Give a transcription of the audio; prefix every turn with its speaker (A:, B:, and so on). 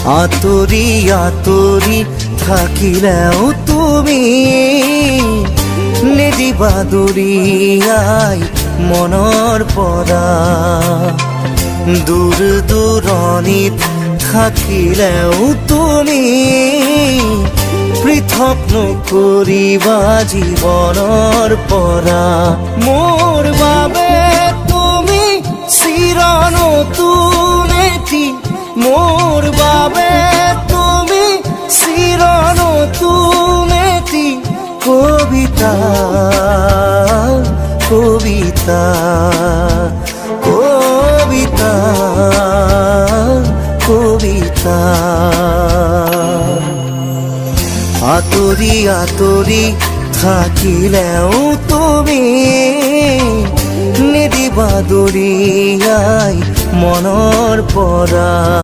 A: আতৰি আতৰি থাকিলেও তুমি নিদিবা দূৰিয়াই মনৰ পৰা। দূৰ দূৰণিত থাকিলেও তুমি পৃথক নকৰিবা জীৱনৰ পৰা। মোৰ বাবে তুমি চিৰ নতুন এটি, মোৰ বাবে তুমি চিৰ নতুন এটি কবিতা কবিতা কবিতা কবিতা। আতৰি আতৰি থাকিলেও তুমি নিদিবা দূৰিয়াই মনৰ পৰা।